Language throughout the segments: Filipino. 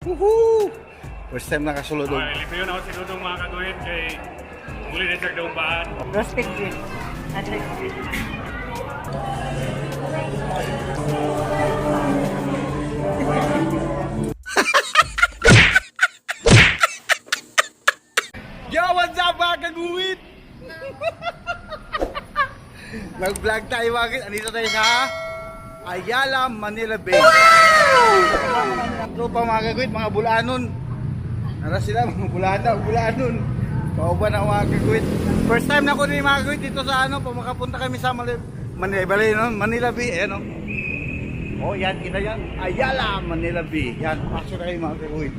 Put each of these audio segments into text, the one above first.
Woohoo! First time nakasulod. Libre yun ako sinunong mga kaguhit kay muli na siya daumbaan. Roasted green. Yo, what's up mga kaguhit? Nag-vlog tayo mga kaguhit. Andito tayo sa Ayala, Manila Bay. Wow! Tropa mga kaguhit, mga bulanon. Nara sila, mga bulanon. Kauban ako mga kaguhit. First time na ko rin mga kaguhit dito sa makapunta kami sa Manila Bay. Ayan o. Oh, yan, kita yan. Ayala, Manila Bay. Yan, pasok na kayo mga kaguhit.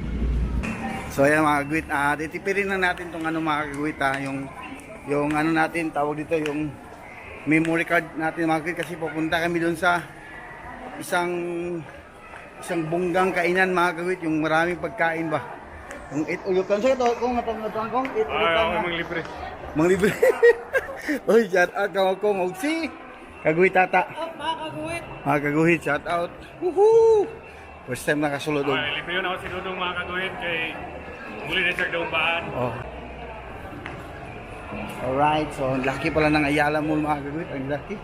So ayan mga kaguhit, titipirin lang natin itong mga kaguhit yung natin, tawag dito yung memory card natin mga kaguhit kasi pupunta kami doon sa isang bunggang kainan mga kaguhit, yung maraming pagkain ba. Yung itulukan sa ito, kung natang kong itulukan na. Mga libre. Mga libre. Uy, shout out kong si Kaguhit Tata. Mga kaguhit. Mga kaguhit, shout out. Woohoo! First time nakasulod. Libre yun ako sinunong mga kaguhit kay muli na siya daumbaan. Oh. Alright, so laki pala ng Ayala Mall mga kaguhit, ang laki.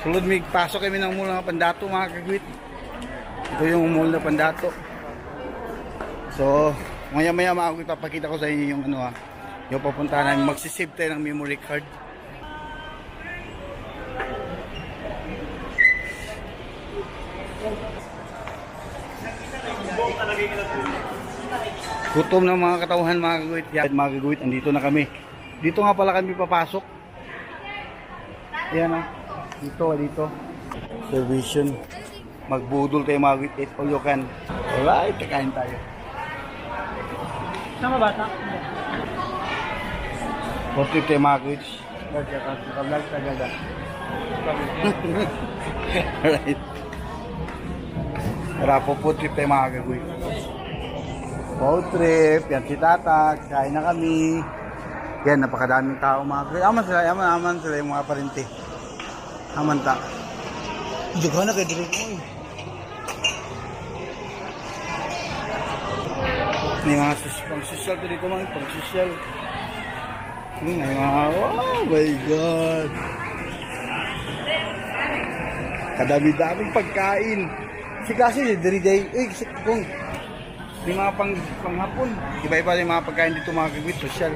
Sulod may pasok kami ng mall ng Pandato mga kaguhit. Ito yung mall na Pandato. So, maya-maya mga kaguhit, papakita ko sa inyo yung yung papuntahan namin. Magsisave tayo ng memory card. Gutom ng mga katauhan mga kaguhit. Yan mga kaguhit, andito na kami. Dito nga pala kami papasok. Yan dito. Servition. Magbudol tayo mga kaguhit. Eat all you can. Alright, kakain tayo. Sama bata? Portrip tayo mga kaguhit. Naka-vlog tayo ganda. Alright. Tara po portrip tayo mga kaguhit. Road trip, yan si Tata, kain na kami. Yan, napakadaming tao mga kaguhit. Aman sila yung mga parente. Aman ta. Diyan na kayo direct mo. May mga pang-social to dito mga pang-social. May mga, oh my God. Kadami-daming pagkain. Si klase, day, kung may mga panghapon. Iba-iba yung mga pagkain dito mga kaguhit, social.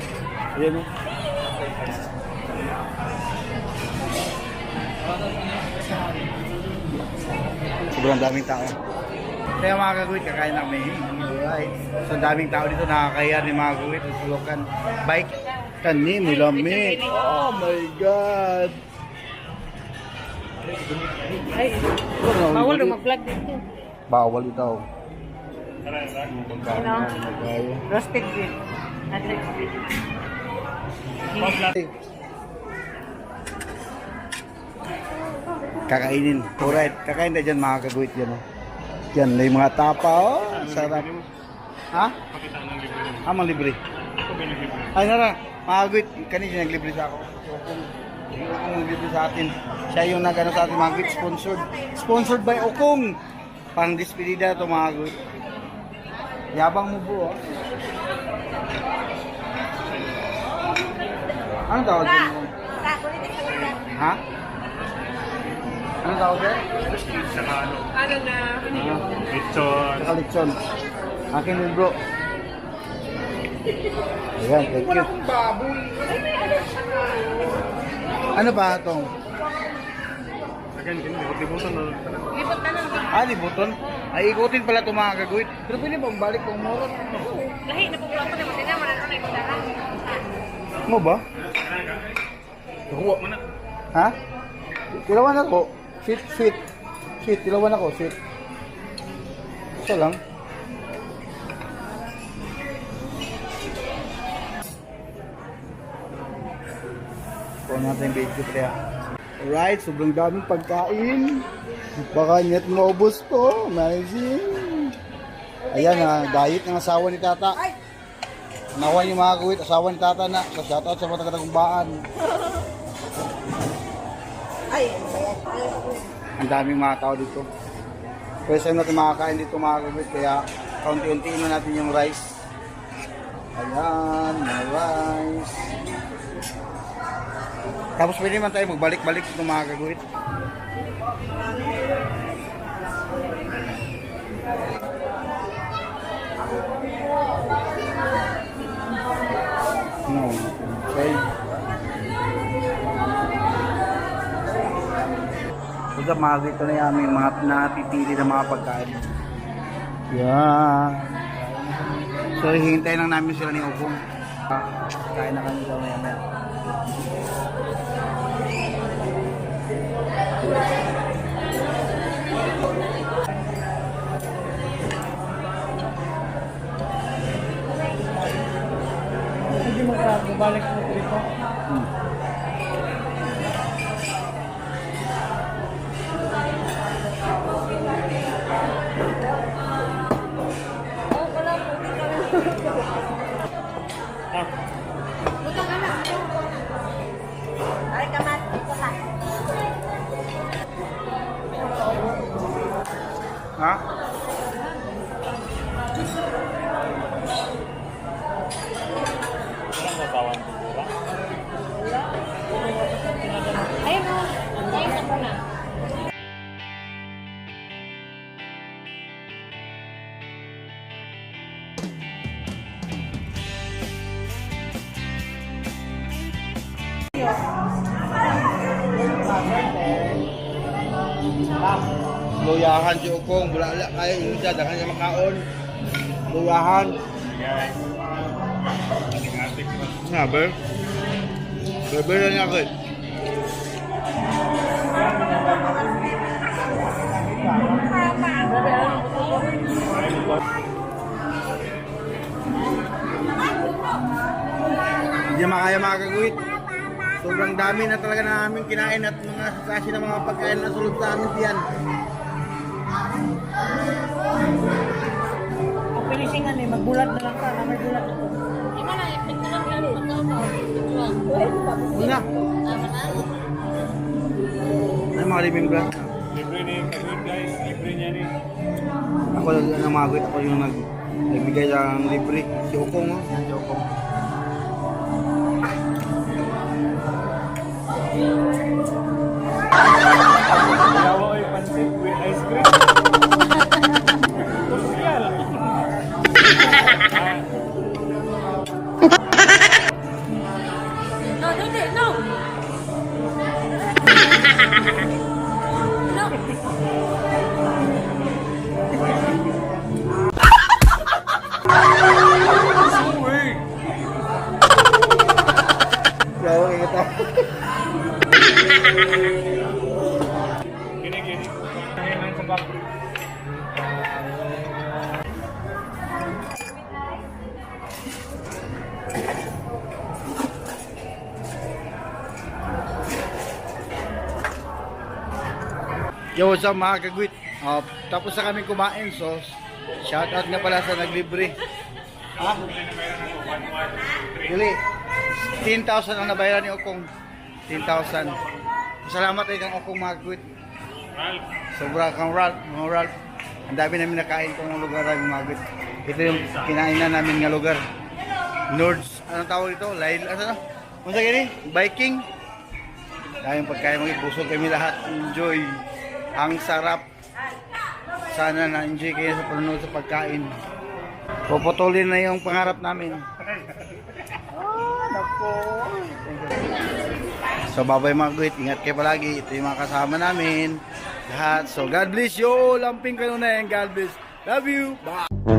Ayan o. Sobrang daming tao. Kaya mga kaguhit, kakain na kami. Alright. So daming tao dito, nakakaya ni mga kaguhit. Sulukan. Bike. Kanin, nilamig. Oh my God. Ay, bawal na mag-vlog dito. Bawal ito. Roasted green. Kakainin. Alright, kakain na dyan mga kaguhit yan. Yan, may mga tapa. Oh, sarap. Ha? Pakita ng libre. Amang libre. Ito ba yung libre? Ay, nara. Mga kaguhit, kanina naglibre sa ako. Yung naglibre sa atin. Siya yung nagano sa atin mga kaguhit, sponsored. Sponsored by Okong. Pang despedida ito mga kaguhit. Yabang mo po. Ano tawag dyan mo? Ha? Ano tawag dyan? Saka Ano na? lechon. Saka lechon. Akin din bro. Ayan, thank you. Ano ba itong? Again, libutan na. Libot na lang. Libuton? Ay, ikutin pala itong mga kaguhit. Pero pwede bang balik kong morot? Lahi, napupulang ko naman. Hindi naman na ikutaran. Mo ba? Kuha mo na. Ha? Tilawan ako. Sweet. Tilawan ako. Sweet. Isa lang. Kuha natin yung video kaya. Alright, sobrang daming pagkain. Baka niyat maubos to. Amazing. Ayan diet ng asawa ni Tata. Nawan yung mga kaguhit, asawa ni Tata na. Shoutout sa mga taga-tagumbaan. Ang daming mga tao dito. First time natin makakain dito mga kaguhit, kaya kaunti-untiin na natin yung rice. Ayan, may rice. Tapos pwede man tayo magbalik-balik ng mga kaguhit. No, okay. Ito mga dito na yung aming mga napipili na mga pagkain. Yan. So hihintayin lang namin sila ni Ogong. Kain na kami daw maya maya. Hindi mo sa balik mo dito. Ay, kamat. Ha? Ayun mo. Ayun mo na. Luyahan si Ogong, bulala kayo yung isa, dahil niya makaon. Luyahan. Nga, ber? Ber na niya ako eh. Hindi makaya mga kaguhit. Sobrang dami na talaga namin kinain at mga klase ng mga pagkain na sulod sa amin diyan. Ang pinisingan eh, magbulat na lang ka. May bulat ako. Ikaw na, ipit na lang yan. Una. Ay mga living glass. Libre ni kaguhit guys, libre niya ni. Ako lang ang mga kaguhit, ako yung nagbigay ng libre. Si Ogong oh. Yan si Ogong. Yawa ay pansit with ice cream. Social. No, don't it. No. No. Yawa kayo ito. Gini. Ayun sa back. Yo, what's up mga kagwit? Tapos na kami kumain, so shout out nga pala sa naglibre. Ha? Dili. 10,000 ang nabayaran ni Ogong. 10,000. Salamat ay kang Ogong mga kagwit. Sobra kang Ralph, mga Ralph. Ang dami namin nakain kong lugar ay mga kagwit. Ito yung kinainan namin nga lugar. Nords, anong tawag ito? Lail, ano? Kung sa gini? Biking. Dahil pagkain mga busog kami lahat. Enjoy. Ang sarap. Sana na-enjoy kayo sa panonood sa pagkain. Puputulin na yung pangarap namin. So babay mga guhit, ingat kayo palagi. Ito yung mga kasama namin lahat. So God bless you. Lamping kayo na yan. God bless. Love you. Bye.